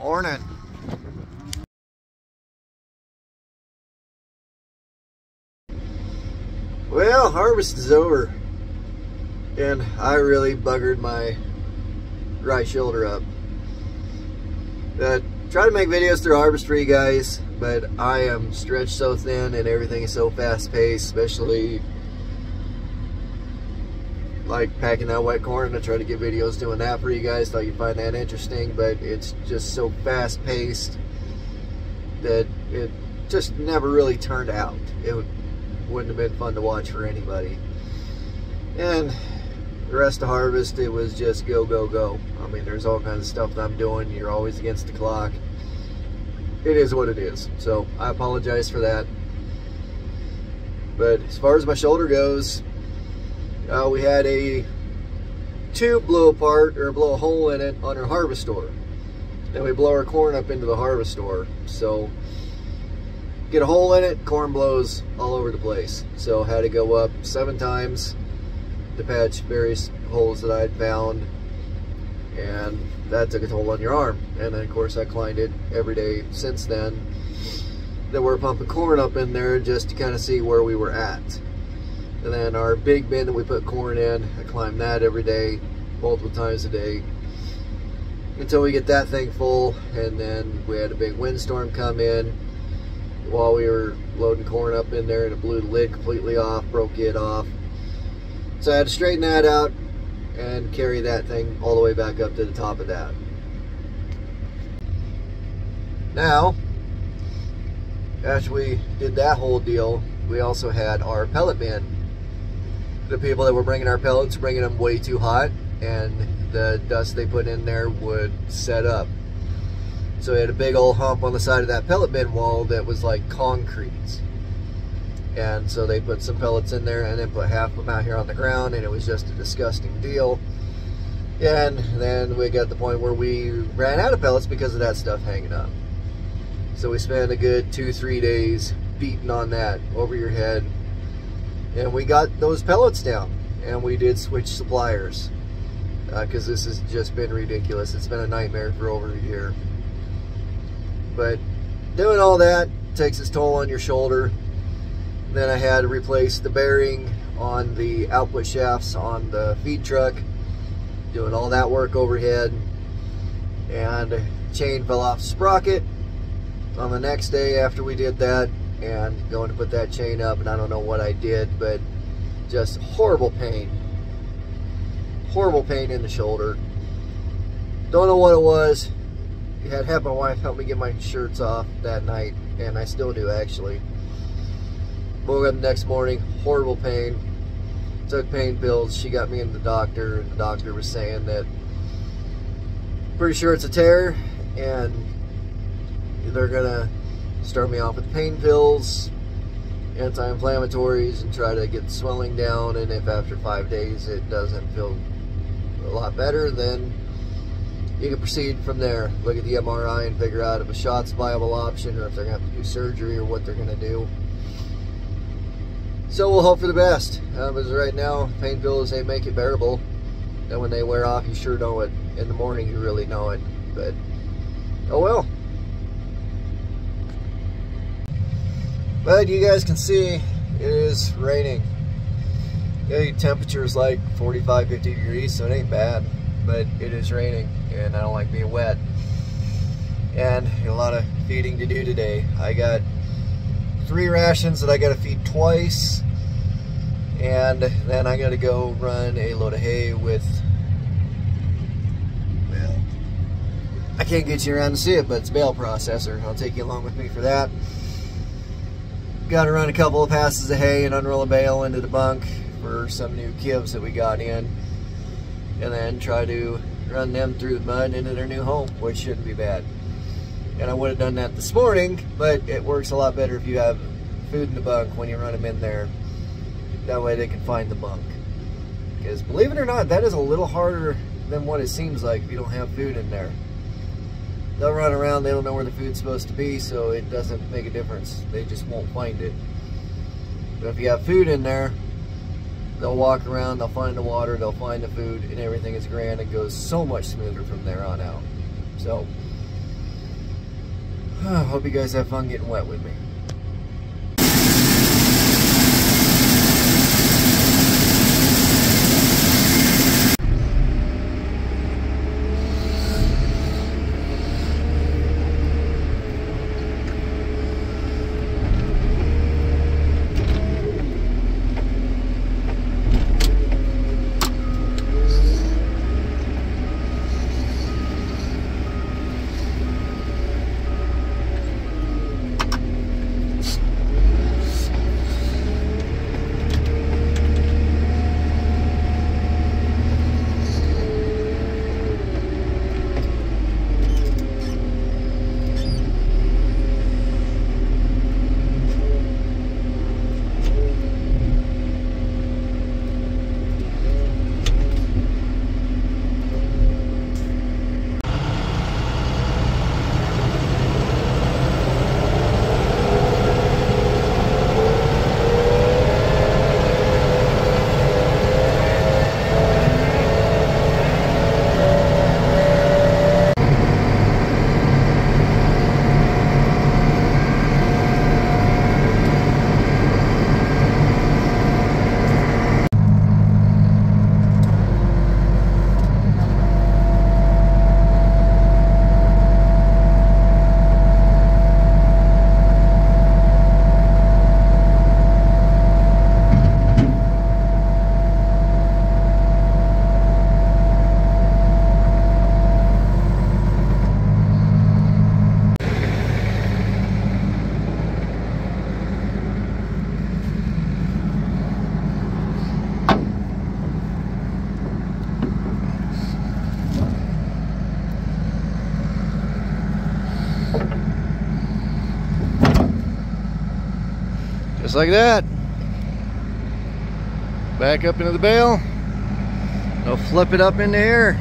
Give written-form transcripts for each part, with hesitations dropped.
Morning. Well, harvest is over, and I really buggered my right shoulder up. Try to make videos through harvest for you guys, but I am stretched so thin and everything is so fast paced, especially like packing that wet corn. I try to get videos doing that for you guys. Thought you'd find that interesting, but it's just so fast paced that it just never really turned out. It wouldn't have been fun to watch for anybody. And the rest of harvest, it was just go, go, go. I mean, there's all kinds of stuff that I'm doing. You're always against the clock. It is what it is. So I apologize for that. But as far as my shoulder goes, we had a tube blow apart, or blow a hole in it on our harvestor. And we blow our corn up into the harvestor. So get a hole in it, corn blows all over the place. So had to go up 7 times to patch various holes that I had found, and that took a toll on your arm. And then of course I climbed it every day since then that we're pumping corn up in there just to kind of see where we were at. And then our big bin that we put corn in, I climbed that every day, multiple times a day, until we get that thing full. And then we had a big windstorm come in while we were loading corn up in there, and it blew the lid completely off, broke it off. So I had to straighten that out and carry that thing all the way back up to the top of that. Now, after we did that whole deal, we also had our pellet bin. The people that were bringing our pellets were bringing them way too hot, and the dust they put in there would set up. So we had a big old hump on the side of that pellet bin wall that was like concrete. And so they put some pellets in there and then put half of them out here on the ground, and it was just a disgusting deal. And then we got to the point where we ran out of pellets because of that stuff hanging up. So we spent a good 2-3 days beating on that over your head. And we got those pellets down, and we did switch suppliers because this has just been ridiculous. It's been a nightmare for over a year. But doing all that takes its toll on your shoulder. Then I had to replace the bearing on the output shafts on the feed truck, doing all that work overhead. And chain fell off the sprocket on the next day after we did that, and going to put that chain up, and I don't know what I did, but just horrible pain in the shoulder. Don't know what it was. I had to have my wife help me get my shirts off that night, and I still do actually. Woke up the next morning, horrible pain. Took pain pills. She got me into the doctor, and the doctor was saying that pretty sure it's a tear, and they're gonna start me off with pain pills, anti-inflammatories, and try to get the swelling down. And if after 5 days it doesn't feel a lot better, then you can proceed from there. Look at the MRI and figure out if a shot's a viable option, or if they're gonna have to do surgery, or what they're gonna do. So we'll hope for the best. As right now, pain pills, they make it bearable. And when they wear off, you sure know it. In the morning, you really know it. But, oh well. But you guys can see, it is raining. The temperature is like 45, 50 degrees, so it ain't bad. But it is raining, and I don't like being wet. And a lot of feeding to do today. I got 3 rations that I got to feed twice, and then I got to go run a load of hay with, well, I can't get you around to see it, but it's bale processor. I'll take you along with me for that. Got to run a couple of passes of hay and unroll a bale into the bunk for some new calves that we got in, and then try to run them through the mud into their new home, which shouldn't be bad. And I would have done that this morning, but it works a lot better if you have food in the bunk when you run them in there. That way they can find the bunk. Because believe it or not, that is a little harder than what it seems like if you don't have food in there. They'll run around, they don't know where the food's supposed to be, so it doesn't make a difference. They just won't find it. But if you have food in there, they'll walk around, they'll find the water, they'll find the food, and everything is grand. It goes so much smoother from there on out. So Hope you guys have fun getting wet with me. Just like that. Back up into the bale. We'll flip it up into here.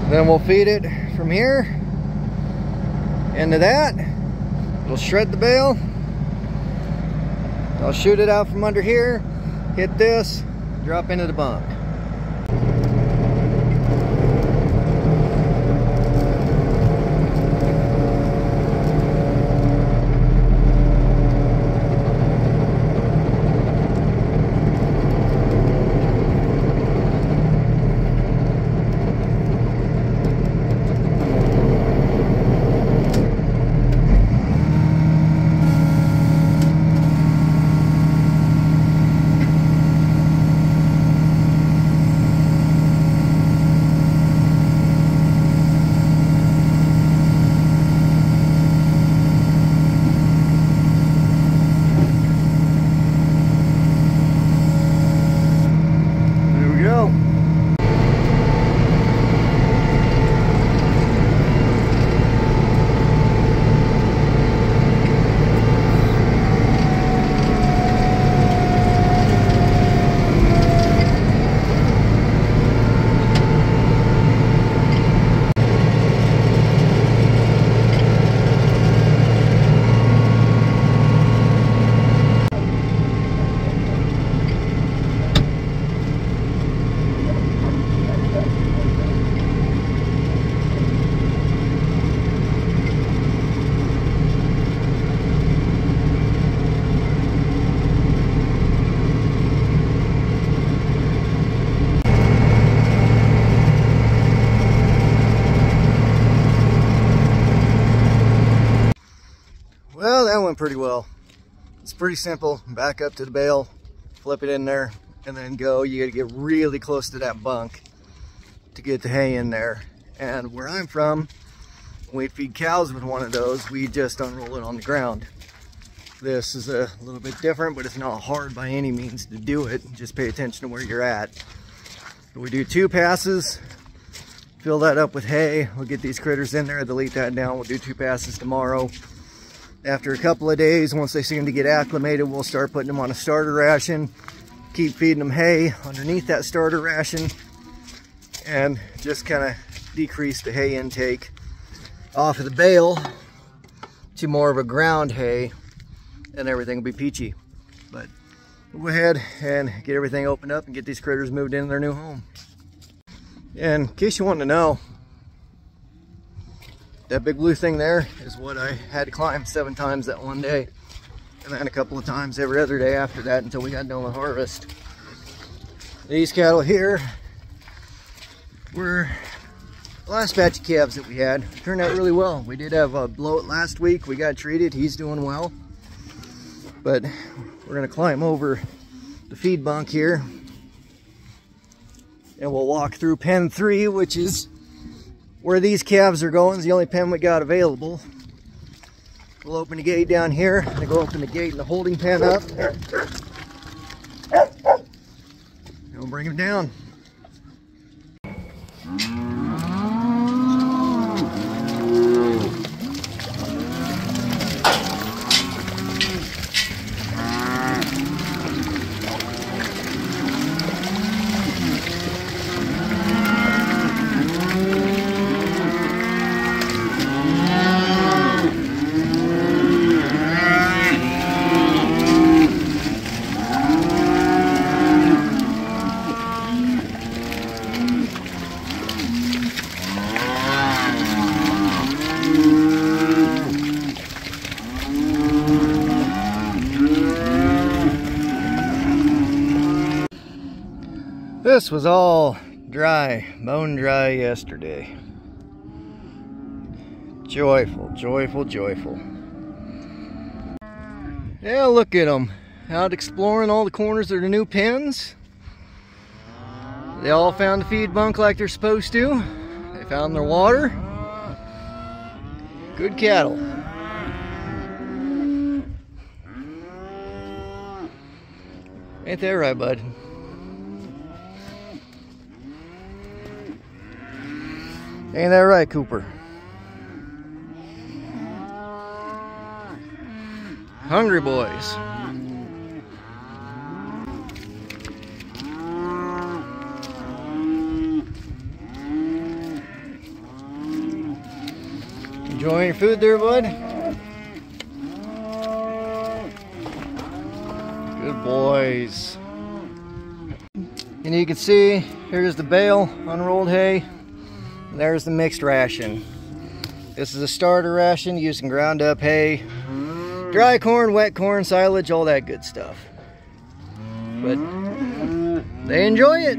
Then we'll feed it from here into that. We'll shred the bale. I'll shoot it out from under here, hit this, drop into the bunk. Well, that went pretty well. It's pretty simple. Back up to the bale, flip it in there, and then go. You gotta get really close to that bunk to get the hay in there. And where I'm from, when we feed cows with one of those, we just unroll it on the ground. This is a little bit different, but it's not hard by any means to do it. Just pay attention to where you're at. We do 2 passes, fill that up with hay. We'll get these critters in there, delete that down. We'll do 2 passes tomorrow. After a couple of days, once they seem to get acclimated, we'll start putting them on a starter ration. Keep feeding them hay underneath that starter ration and just kind of decrease the hay intake off of the bale to more of a ground hay, and everything will be peachy. But we'll go ahead and get everything opened up and get these critters moved into their new home. And in case you want to know, That big blue thing there is what I had to climb 7 times that one day. And then a couple of times every other day after that until we got done with harvest. These cattle here were the last batch of calves that we had. Turned out really well. We did have a bloat last week. We got treated. He's doing well. But we're going to climb over the feed bunk here. And we'll walk through pen 3, which is where these calves are going. It's the only pen we got available. We'll open the gate down here. I'm gonna go open the gate and the holding pen up. And we'll bring him down. This was all dry, bone dry yesterday. Joyful, joyful, joyful. Yeah, look at them. Out exploring all the corners of the new pens. They all found the feed bunk like they're supposed to. They found their water. Good cattle. Ain't that right, bud? Ain't that right, Cooper? Hungry boys. Enjoying your food there, bud? Good boys. And you can see, here's the bale, unrolled hay. There's the mixed ration. This is a starter ration using ground up hay, dry corn, wet corn, silage, all that good stuff. But they enjoy it.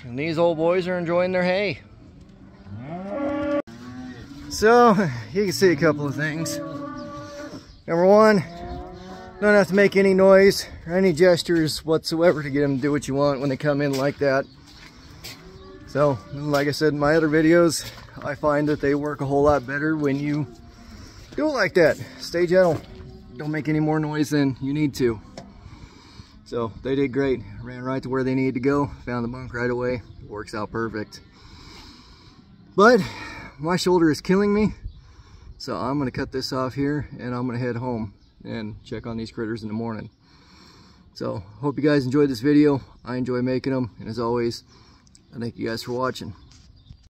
And these old boys are enjoying their hay. So, you can see a couple of things. Number one, don't have to make any noise or any gestures whatsoever to get them to do what you want when they come in like that. So, like I said in my other videos, I find that they work a whole lot better when you do it like that. Stay gentle. Don't make any more noise than you need to. So, they did great. Ran right to where they needed to go. Found the bunk right away. Works out perfect. But, my shoulder is killing me. So, I'm going to cut this off here and I'm going to head home and check on these critters in the morning. So, hope you guys enjoyed this video. I enjoy making them. And as always, I thank you guys for watching.